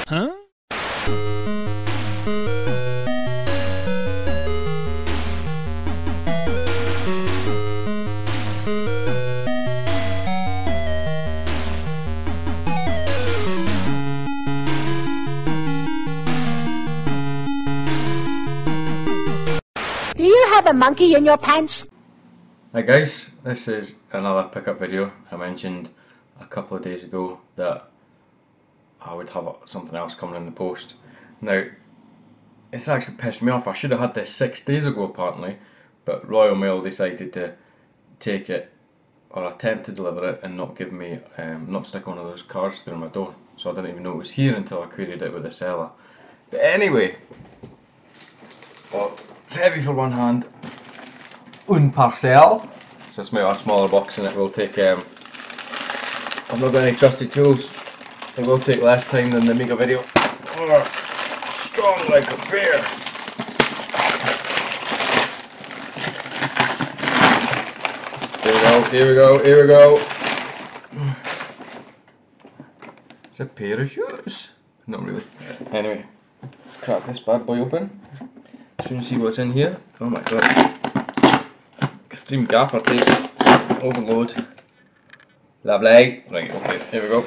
Huh? Do you have a monkey in your pants? Hi guys, this is another pickup video. I mentioned a couple of days ago that I would have something else coming in the post. Now, it's actually pissed me off. I should have had this 6 days ago apparently, but Royal Mail decided to take it or attempt to deliver it and not give me, not stick one of those cards through my door. So I didn't even know it was here until I queried it with the seller. But anyway, well, it's heavy for one hand. Un parcel. So it's a smaller box and it will take, I've not got any trusted tools. It will take less time than the mega video. Oh, strong like a bear. Here we go, here we go. It's a pair of shoes. Not really. Anyway, let's crack this bad boy open. Soon see what's in here. Oh my god. Extreme gaffer tape. Overload. Lovely. Right, okay, here we go.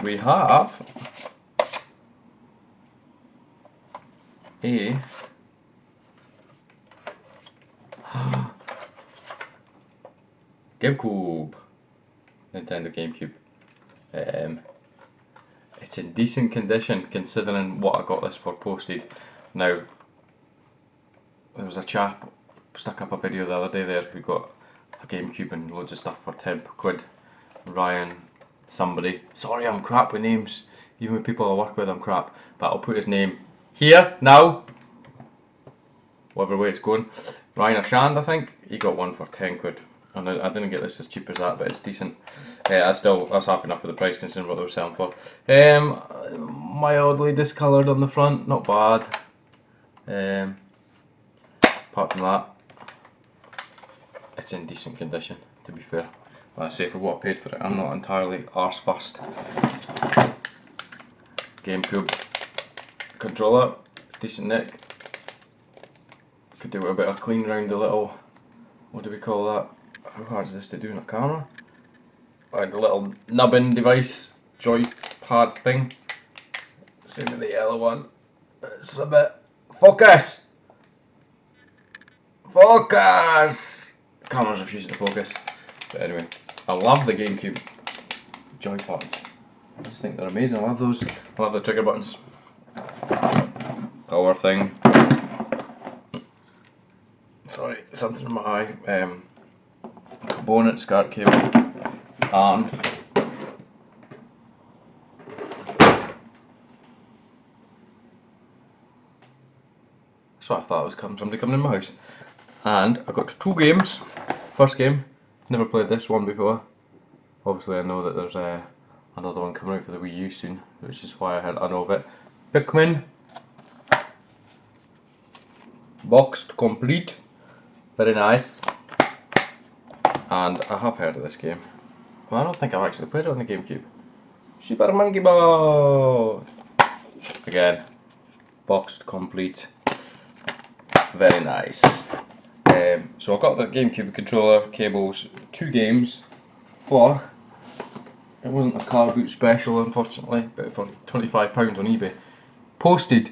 We have a GameCube, Nintendo GameCube. It's in decent condition considering what I got this for posted. Now, there was a chap stuck up a video the other day there who got a GameCube and loads of stuff for £10. Ryan somebody. Sorry, I'm crap with names. Even with people I work with, I'm crap. But I'll put his name here now. Whatever way it's going. Ryan Ashand, I think. He got one for £10. And I didn't get this as cheap as that, but it's decent. I was happy enough with the price considering what they were selling for. Mildly discoloured on the front, not bad. Apart from that, it's in decent condition, to be fair. Like I say, for what I paid for it, I'm not entirely arse fussed. GameCube controller, decent neck. Could do a bit of clean round the little, what do we call that? How hard is this to do in a camera? Like the little nubbin device, joypad thing. Same with the yellow one. It's a bit. Focus! Focus! Camera's refusing to focus. But anyway, I love the GameCube joypads. I just think they're amazing. I love those. I love the trigger buttons. Power thing. Sorry, something in my eye. Component, SCART cable, and so I thought it was somebody coming in my house. And I got 2 games. First game, never played this one before. Obviously I know that there's another one coming out for the Wii U soon, which is why I know of it. Pikmin. Boxed complete. Very nice. And I have heard of this game. Well, I don't think I've actually played it on the GameCube. Super Monkey Ball! Again, boxed complete. Very nice. So I got the GameCube controller, cables, 2 games for, it wasn't a car boot special unfortunately, but for £25 on eBay. Posted,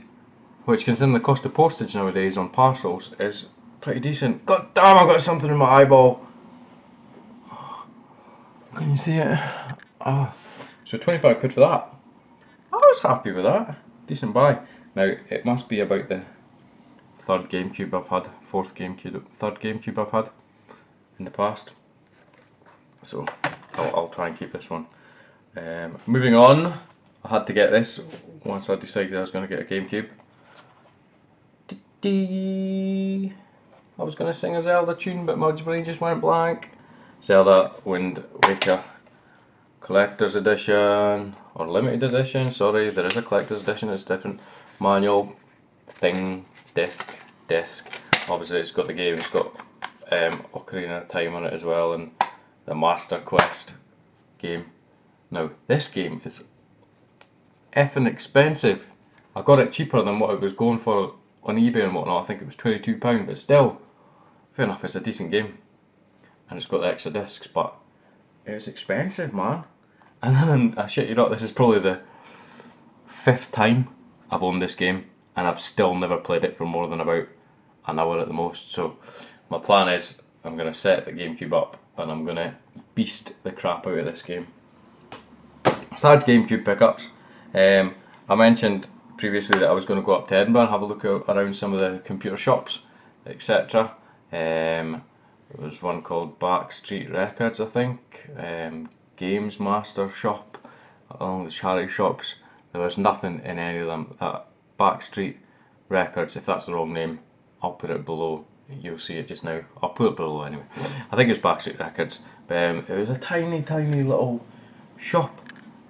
which considering the cost of postage nowadays on parcels is pretty decent. God damn, I've got something in my eyeball. Can you see it? Oh. So £25 for that. I was happy with that. Decent buy. Now it must be about the third GameCube I've had, third GameCube I've had in the past. So I'll try and keep this one. Moving on, I had to get this once I decided I was going to get a GameCube. I was going to sing a Zelda tune, but my brain just went blank. Zelda Wind Waker Collector's Edition, or Limited Edition, sorry, there is a Collector's Edition, it's different. Manual, thing, disc. Obviously it's got the game, it's got Ocarina of Time on it as well, and the Master Quest game. Now, this game is effing expensive. I got it cheaper than what it was going for on eBay and whatnot. I think it was £22, but still, fair enough, it's a decent game. And it's got the extra discs, but it was expensive, man. And then, I shit you not, this is probably the 5th time I've owned this game, and I've still never played it for more than about an hour at the most. So my plan is I'm going to set the GameCube up and I'm going to beast the crap out of this game. Besides GameCube pickups, I mentioned previously that I was going to go up to Edinburgh and have a look around some of the computer shops, etc. There was one called Backstreet Records, I think, Games Master Shop, along the charity shops. There was nothing in any of them. That Backstreet Records, if that's the wrong name, I'll put it below. You'll see it just now. I'll put it below anyway. I think it's Backstreet Records. It was a tiny little shop.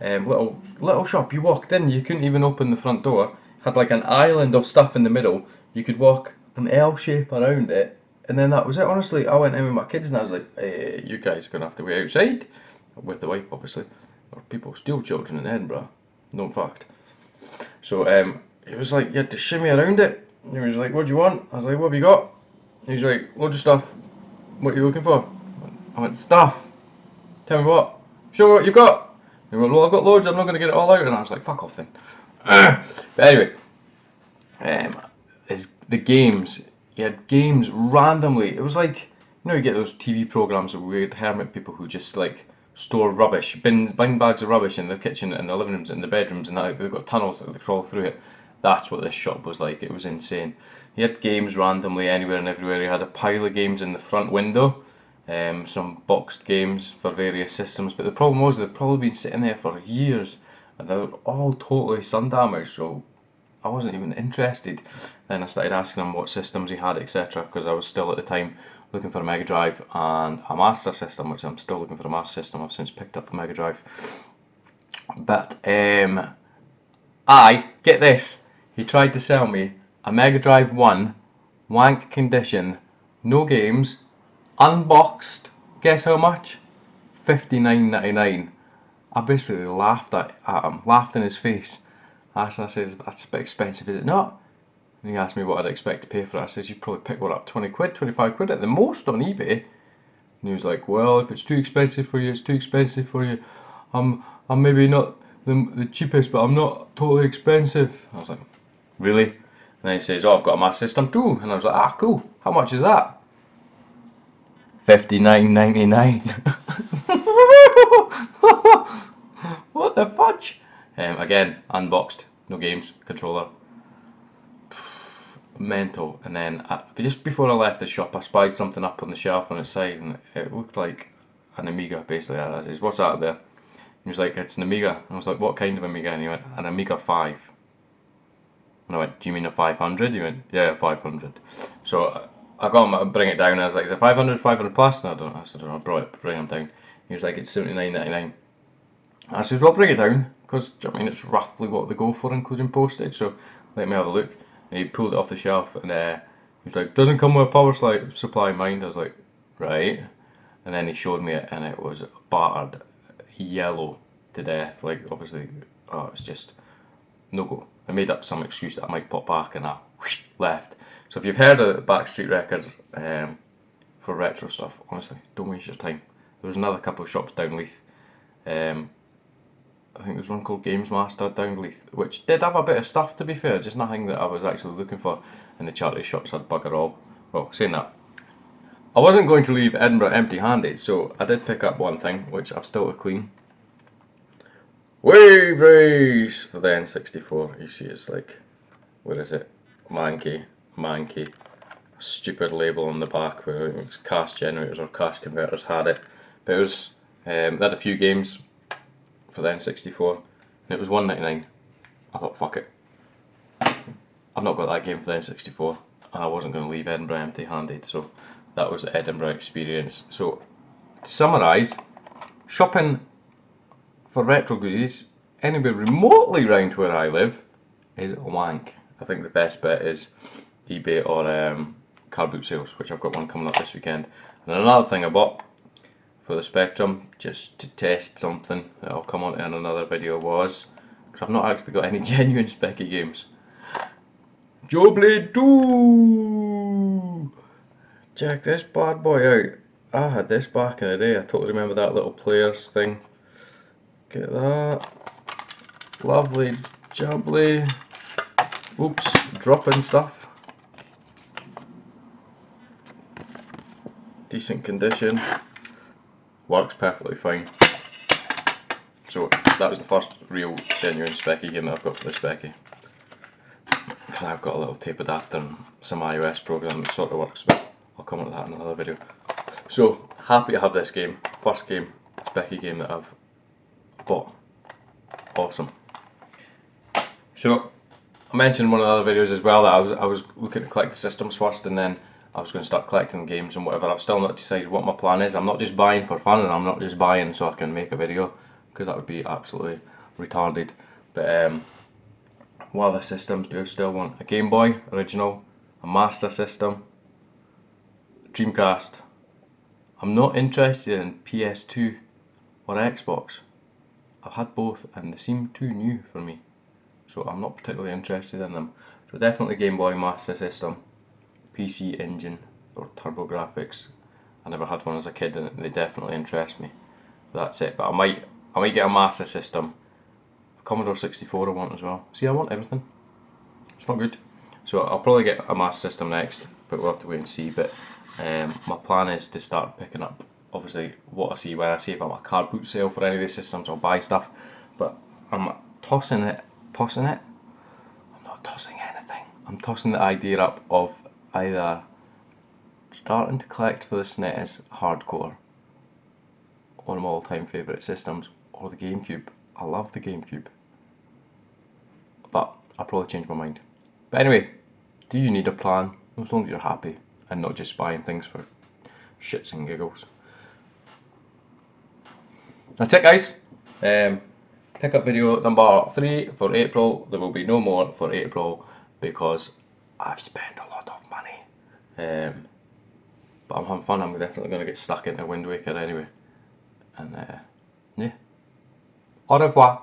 Little shop. You walked in, you couldn't even open the front door. Had like an island of stuff in the middle. You could walk an L shape around it, and then that was it. Honestly, I went in with my kids and I was like, hey, you guys are gonna have to wait outside with the wife, obviously. Or people steal children in Edinburgh. Known fact. So it was like you had to shimmy around it. And he was like, what do you want? I was like, what have you got? He's like, loads of stuff. What are you looking for? I went, stuff. Tell me what. Show me what you've got. He went, well, I've got loads, I'm not going to get it all out. And I was like, fuck off then. But anyway, the games. You had games randomly. It was like, you know, you get those TV programs of weird hermit people who just like store rubbish, bin bags of rubbish in their kitchen and their living rooms and the bedrooms, and they've got tunnels that they crawl through it. That's what this shop was like. It was insane. He had games randomly anywhere and everywhere. He had a pile of games in the front window, some boxed games for various systems, but the problem was they'd probably been sitting there for years and they were all totally sun damaged, so I wasn't even interested. Then I started asking him what systems he had, etc., because I was still at the time looking for a Mega Drive and a Master System, which I'm still looking for a Master System. I've since picked up a Mega Drive. But get this, he tried to sell me a Mega Drive 1, wank condition, no games, unboxed. Guess how much? $59.99. I basically laughed at him, laughed in his face. I says, that's a bit expensive, is it not? And he asked me what I'd expect to pay for it. I says, you'd probably pick one up 20 quid, 25 quid at the most on eBay. And he was like, well, if it's too expensive for you, it's too expensive for you. I'm maybe not the cheapest, but I'm not totally expensive. I was like, really? And then he says, oh, I've got a Master System too. And I was like, ah, cool. How much is that? $59.99. What the fudge? Again, unboxed, no games, controller. Mental. And then just before I left the shop, I spied something up on the shelf on its side, and it looked like an Amiga, basically. I said, what's that there? He was like, it's an Amiga. And I was like, what kind of Amiga? And he went, an Amiga 5. And I went, do you mean a 500? He went, yeah, 500. So I got him to bring it down, and I was like, is it 500, 500 plus? And I said, I bring him down. He was like, it's $79.99. I said, well, bring it down, because I mean, it's roughly what they go for, including postage, so let me have a look. And he pulled it off the shelf, and he was like, doesn't come with a power supply, mind. I was like, right. And then he showed me it, and it was battered yellow to death. Like, obviously, oh, it was just no go. I made up some excuse that I might pop back, and I left. So if you've heard of Backstreet Records for retro stuff, honestly, don't waste your time. There was another couple of shops down Leith. I think there's one called Games Master down Leith, which did have a bit of stuff, to be fair, just nothing that I was actually looking for, and the charity shops had bugger all. Well, saying that, I wasn't going to leave Edinburgh empty-handed, so I did pick up one thing, which I've still to clean. Wave Race for the N64. You see, it's like, where is it? Manky. Stupid label on the back where it was cash generators or cash converters had it. But it was, they had a few games for the N64, and it was $1.99. I thought, fuck it. I've not got that game for the N64, and I wasn't going to leave Edinburgh empty-handed, so that was the Edinburgh experience. So, to summarise, shopping for retro goodies anywhere remotely round where I live is wank. I think the best bet is eBay or car boot sales, which I've got one coming up this weekend. And another thing I bought for the Spectrum, just to test something that I'll come on to in another video, was because I've not actually got any genuine Specky games. Joe Blade 2! Check this bad boy out. I had this back in the day. I totally remember that little players thing. Get that. Lovely jubbly. Oops, dropping stuff. Decent condition. Works perfectly fine. So that was the first real genuine Specky game that I've got for the Specky. Because I've got a little tape adapter and some iOS program that sort of works, but I'll come on to that in another video. So happy to have this game. First game, Specky game that I've bought. Awesome. So I mentioned in one of the other videos as well that I was looking to collect the systems first, and then I was going to start collecting games and whatever. I've still not decided what my plan is. I'm not just buying for fun, and I'm not just buying so I can make a video, because that would be absolutely retarded. But what other systems do I still want? A Game Boy original, a Master System, Dreamcast. I'm not interested in PS2 or Xbox. I've had both and they seem too new for me, so I'm not particularly interested in them. So definitely Game Boy, Master System, PC Engine or TurboGrafx. I never had one as a kid and they definitely interest me. That's it. But I might get a Master System. A Commodore 64 I want as well. See, I want everything. It's not good. So I'll probably get a Master System next, but we'll have to wait and see. But my plan is to start picking up, obviously, what I see when I see if I'm at a car boot sale for any of these systems. I'll buy stuff, but I'm tossing it. I'm not tossing anything. I'm tossing the idea up of either starting to collect for the SNES hardcore, one of my all-time favourite systems, or the GameCube. I love the GameCube, but I'll probably change my mind. But anyway, do you need a plan? As long as you're happy and not just buying things for shits and giggles. That's it, guys. Pickup video number 3 for April. There will be no more for April because I've spent a lot of money. But I'm having fun. I'm definitely going to get stuck into Wind Waker anyway. And yeah. Au revoir.